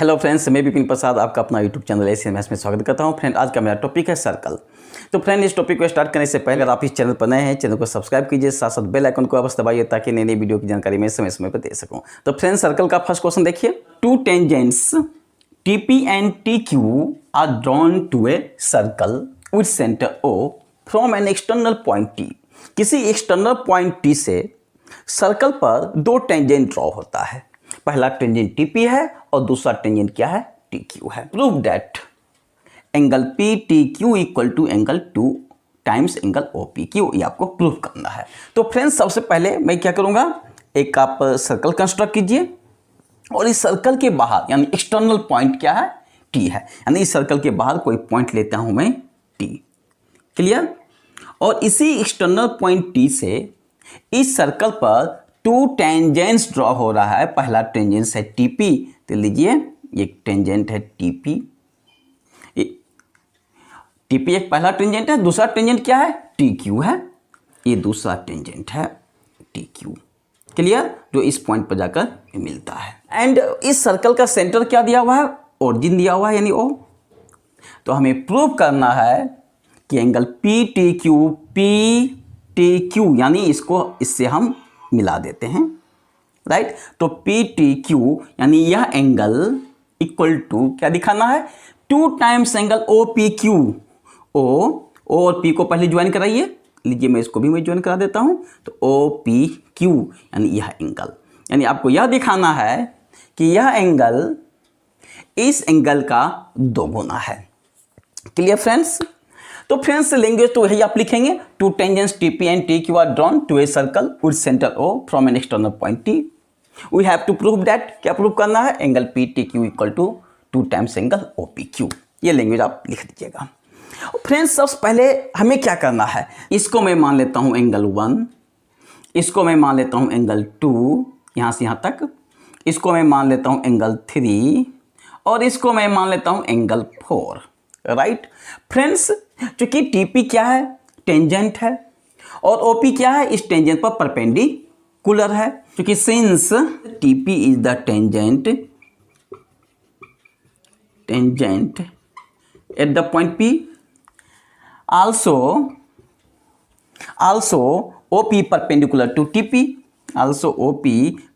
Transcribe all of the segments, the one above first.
Hello friends, मैं विपिन प्रसाद आपका अपना यूट्यूब चैनल एसएमएस में स्वागत करता हूं। फ्रेंड, आज का मेरा टॉपिक है सर्कल। तो फ्रेंड, इस टॉपिक को स्टार्ट करने से पहले अगर आप इस चैनल पर नए हैं, चैनल को सब्सक्राइब कीजिए, साथ साथ बेल आइकन को अवश्य दबाइए ताकि नई नई वीडियो की जानकारी मैं समय समय पर दे सकूं। तो फ्रेंड, सर्कल का फर्स्ट क्वेश्चन देखिए। To tangents TP and TQ are drawn to a circle with center O from an external point T। किसी एक्सटर्नल पॉइंट T से सर्कल पर दो टेंजेंट ड्रॉ होता है। पहला टेंजेंट TP है और दूसरा टेंजेंट क्या है? TQ है। Prove that angle PTQ equal to angle 2 times angle OPQ। ये आपको प्रूव करना है। तो फ्रेंड्स, सबसे पहले मैं क्या करूंगा, एक आप सर्कल कंस्ट्रक्ट कीजिए और इस सर्कल के बाहर यानी एक्सटर्नल पॉइंट क्या है? T है। यानी इस सर्कल के बाहर कोई पॉइंट लेता हूं मैं T। क्लियर? और इसी एक्सटर्नल पॉइंट T से इस सर्कल पर टू टेंजेंट्स ड्रॉ हो रहा है। पहला टेंजेंट है TP, तो लीजिए एक टेंजेंट है TP। TP एक पहला टेंजेंट है, दूसरा टेंजेंट क्या है? TQ है। ये दूसरा टेंजेंट है TQ। क्लियर? जो इस पॉइंट पर जाकर मिलता है। एंड इस सर्कल का सेंटर क्या दिया हुआ है? ओरिजिन दिया हुआ है यानी O। तो हमें प्रूव करना है कि एंगल PTQ यानी इससे हम मिला देते हैं, राइट। तो PTQ यानी यह एंगल इक्वल टू क्या दिखाना है? 2 टाइम्स एंगल OPQ। O और P को पहले ज्वाइन कराइए। लीजिए मैं इसको भी मैं ज्वाइन करा देता हूं। तो OPQ यानी यह एंगल, यानी आपको यह दिखाना है कि यह एंगल इस एंगल का 2 गुना है। Clear friends? तो फ्रेंड्स, लैंग्वेज तो यही आप लिखेंगे। Two tangents TP and TQ are drawn to a circle with centre O from an external point T। We have to prove that, क्या प्रूव करना है? Angle PTQ equal to 2 times angle OPQ। ये language आप लिख दीजिएगा। Friends, सबसे पहले हमें क्या करना है? इसको मैं मान लेता हूं एंगल 1, इसको मैं मान लेता हूं एंगल 2, यहां से यहां तक। इसको मैं मान लेता हूं एंगल 3 और इसको मैं मान लेता हूं एंगल 4, राइट। फ्रेंड्स, चूंकि TP क्या है? टेंजेंट है और OP क्या है? इस टेंजेंट पर परपेंडिकुलर है। क्योंकि since TP is the tangent at the point P, also OP perpendicular to TP, also OP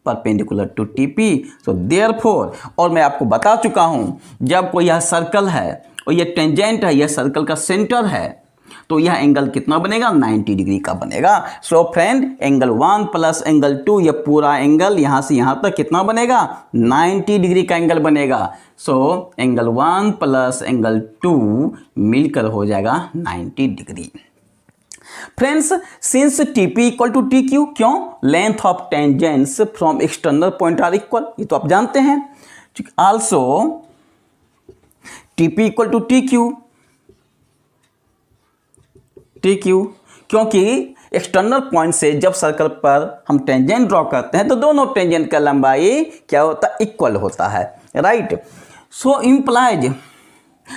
perpendicular to TP, so therefore, और मैं आपको बता चुका हूं, जब कोई यह सर्कल है और यह टेंजेंट है, यह सर्कल का सेंटर है, तो यह एंगल कितना बनेगा? 90 डिग्री का बनेगा। सो फ्रेंड, एंगल 1 प्लस एंगल 2, यह पूरा एंगल यहां से यहां तक कितना बनेगा? 90 डिग्री का एंगल बनेगा। सो एंगल 1 प्लस एंगल 2 मिलकर हो जाएगा 90 degree. Friends, since TP equal to TQ, क्यों? Length of tangents from external point are equal, ये तो आप जानते हैं। Also TP equal to TQ, क्योंकि एक्सटर्नल पॉइंट से जब सर्कल पर हम टेंजेंट ड्रॉ करते हैं तो दोनों टेंजेंट का लंबाई क्या होता है? इक्वल होता है, right. So implies,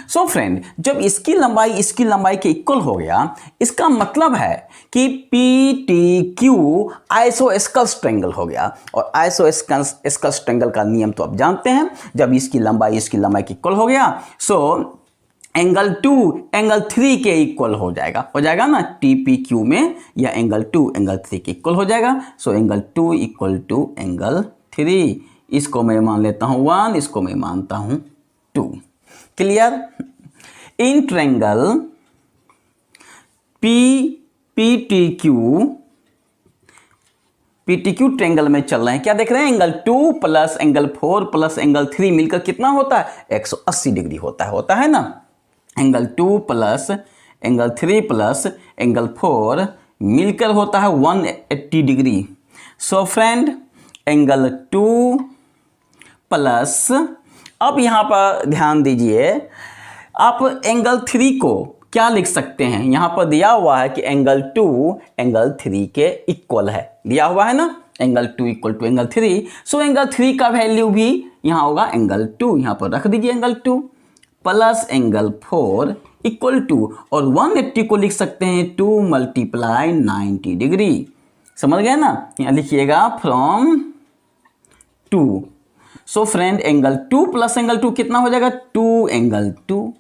so friend, जब इसकी लंबाई के इक्वल हो गया, इसका मतलब है कि PTQ आइसोस्केलस ट्रायंगल हो गया। और आइसोस्केलस ट्रायंगल का नियम तो आप जानते हैं, जब इसकी लंबाई के इक्वल हो गया, सो एंगल 2 एंगल 3 के इक्वल हो जाएगा ना। TPQ में यह एंगल 2 एंगल 3 के इक्वल हो जाएगा। So angle 2 equal to angle 3। इसको मैं मान लेता हूं 1, इसको मैं मानता हूं 2। Clear? In triangle PTQ triangle में चल रहे हैं, क्या देख रहे हैं? Angle 2 plus angle 4 plus angle 3 मिलकर कितना होता है? 180 डिग्री होता है ना। Angle 2 plus angle 3 plus angle 4 मिलकर होता है 180 डिग्री। सो फ्रेंड, एंगल 2 प्लस, अब यहां पर ध्यान दीजिए, आप एंगल 3 को क्या लिख सकते हैं? यहां पर दिया हुआ है कि एंगल 2 एंगल 3 के इक्वल है, दिया हुआ है ना। Angle 2 equal to angle 3। So angle 3 का वैल्यू भी यहां होगा एंगल 2, यहां पर रख दीजिए angle 2 plus angle 4 equal to, और 180 को लिख सकते हैं 2 मल्टीप्लाई 90 डिग्री। समझ गए ना? यहां लिखिएगा from 2 so friend angle 2 plus angle 2 कितना हो जाएगा, 2 angle 2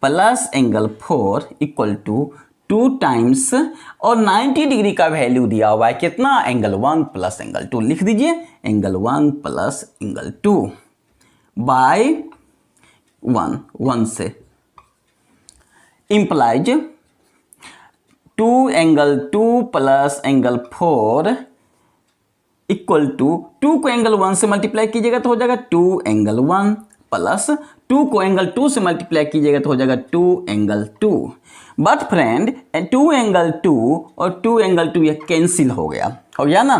plus angle 4 equal to 2 times और 90 डिग्री का वैल्यू दिया हुआ है कितना, एंगल 1 प्लस एंगल 2, लिख दीजिए एंगल 1 प्लस एंगल 2 बाय 1 से implies 2 angle 2 plus angle 4 equal to 2 को एंगल 1 से मल्टीप्लाई कीजिएगा तो हो जाएगा 2 एंगल 1 प्लस 2 को एंगल 2 से मल्टीप्लाई कीजिएगा तो हो जाएगा 2 एंगल 2। बट फ्रेंड 2 एंगल 2 और 2 एंगल 2 ये कैंसिल हो गया ना।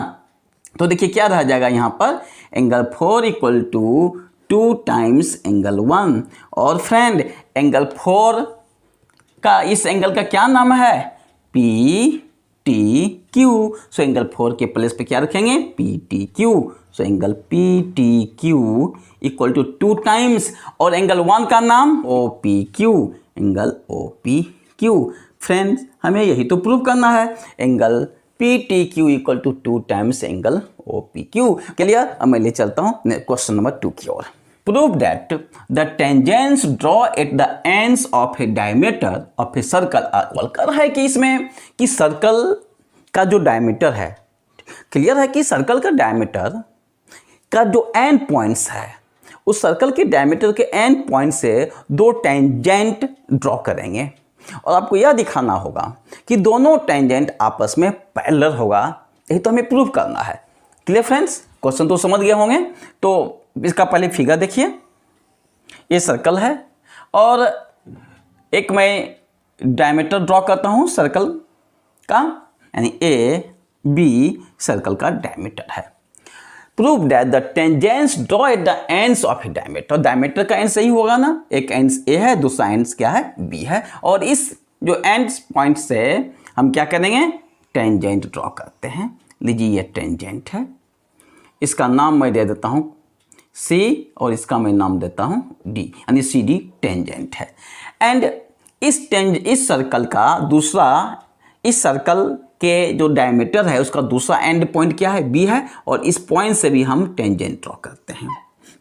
तो देखिए क्या रह जाएगा यहाँ पर, angle 4 equal to 2 times angle 1। और फ्रेंड एंगल 4 का इस एंगल का क्या नाम है, P T Q. So angle 4 के प्लेस पे क्या रखेंगे, P T Q. So angle P T Q equal to 2 times और एंगल 1 का नाम O P Q, angle O P Q. Friends हमें यही तो प्रूव करना है, angle P T Q equal to 2 times angle O P Q. Clear. अब मैं ले चलता हूँ क्वेश्चन नंबर 2 की ओर। Prove that the tangents draw at the ends of a diameter of a circle are equal। कर है कि इसमें कि सर्कल का जो डायमीटर है, क्लियर है कि सर्कल का डायमीटर का जो एंड पॉइंट्स है, उस सर्कल के डायमीटर के एंड पॉइंट से 2 टेंजेंट ड्रॉ करेंगे और आपको यह दिखाना होगा कि दोनों टेंजेंट आपस में पैरेलल होगा। यही तो हमें प्रूव करना है। क्लियर फ्रेंड्स, क्वेश्चन तो समझ गए होंगे। तो इसका पहले फिगर देखिए, ये सर्कल है और एक मैं डायमीटर ड्रॉ करता हूँ सर्कल का, यानी ए बी सर्कल का डायमीटर है। Prove that the tangents draw at the ends of A diameter. Diameter का एंड सही होगा ना, एक एंड्स ए है, दूसरा एंड्स क्या है, बी है। और इस जो एंड्स पॉइंट से हम क्या करेंगे, टेंजेंट ड्रॉ करते हैं। लीजिए ये टेंजेंट है, इसका नाम मैं दे देता हूँ C और इसका मैं नाम देता हूँ D, यानी सी डी टेंजेंट है। एंड इस सर्कल का दूसरा, इस सर्कल के जो डायमीटर है उसका दूसरा एंड पॉइंट क्या है, B है, और इस पॉइंट से भी हम टेंजेंट ड्रॉ करते हैं।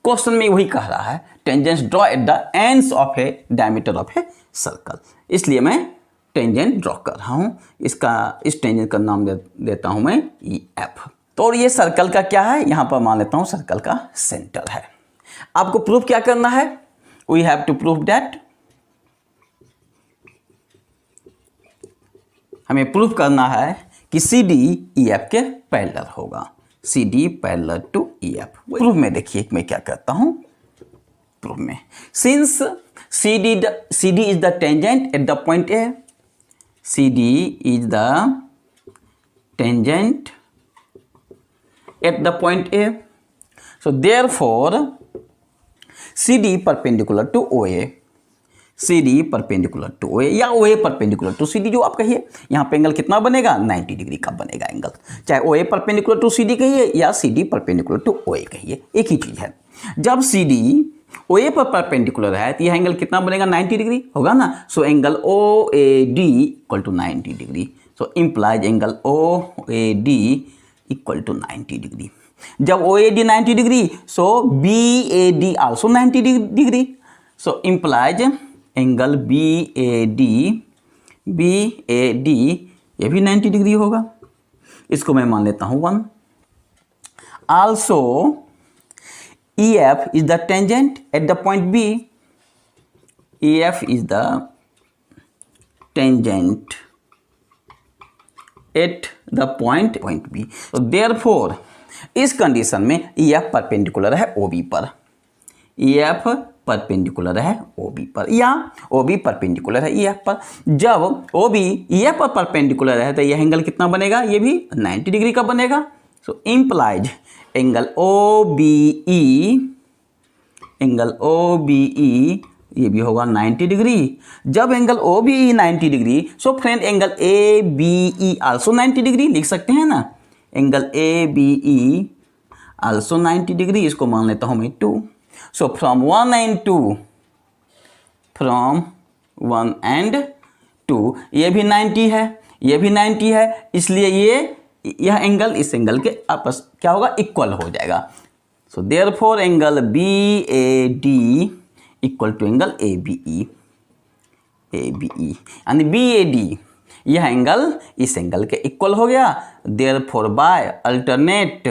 क्वेश्चन में वही कह रहा है, tangents draw at the ends of A diameter of a circle, इसलिए मैं टेंजेंट ड्रॉ कर रहा हूँ। इस टेंजेंट का नाम देता हूँ मैं EF। तो ये सर्कल का क्या है, यहाँ पर मान लेता हूँ सर्कल का सेंटर है। आपको प्रूफ क्या करना है, we have to prove that, हमें प्रूफ करना है कि सी डी ई एफ के पैरेलल होगा। C D parallel to E F. Proof में देखिए मैं क्या करता हूँ। प्रूफ में since C D is the tangent at the point A, C D is the tangent at the point A, so therefore CD perpendicular to OA, CD perpendicular to OA या OA perpendicular to CD, जो आप कहिए। यहाँ पे angle कितना बनेगा, 90 degree का बनेगा एंगल, चाहे OA perpendicular to CD कहिए या CD perpendicular to OA कहिए, एक ही चीज़ है। जब CD OA पर परपेंडिकुलर है तो यह एंगल कितना बनेगा, 90 डिग्री होगा ना। So angle OAD equal to 90 degree, so implies angle OAD equal to 90 degree. जब OAD 90 degree, so BAD also 90 degree, so implies angle BAD ये भी 90 डिग्री होगा। इसको मैं मान लेता हूँ 1। Also EF is the tangent at the point B, EF is the tangent at the point B। तो देयरफॉर इस कंडीशन में EF परपेंडिकुलर है OB पर, EF परपेंडिकुलर है OB पर, या OB परपेंडिकुलर है EF पर। जब OB EF पर परपेंडिकुलर है तो यह एंगल कितना बनेगा, ये भी 90 डिग्री का बनेगा। सो इम्प्लाइज एंगल OBE ये भी होगा 90 डिग्री। जब एंगल OBE 90 डिग्री, सो friend angle ABE also 90 degree लिख सकते हैं ना, एंगल ABE आल्सो 90 डिग्री। इसको मान लेता हूँ मैं 2। सो फ्रॉम 1 एंड 2 ये भी 90 है, ये भी 90 है, इसलिए यह एंगल इस एंगल के आपस क्या होगा, इक्वल हो जाएगा। So therefore angle BAD equal to angle ABE यानी BAD यह एंगल इस एंगल के इक्वल हो गया। Therefore by alternate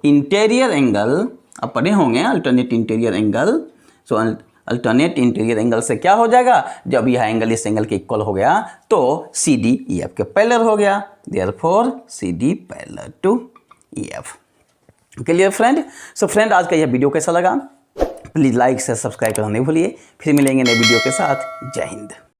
interior angle, अब पढ़े होंगे alternate interior angle. So alternate interior angle से क्या हो जाएगा, जब यह एंगल इस एंगल के इक्वल हो गया तो CD EF के पैरेलल हो गया। Therefore CD parallel to EF। Clear friend? So friend, आज का यह वीडियो कैसा लगा? प्लीज़ लाइक से सब्सक्राइब करना नहीं भूलिए। फिर मिलेंगे नए वीडियो के साथ। जय हिंद।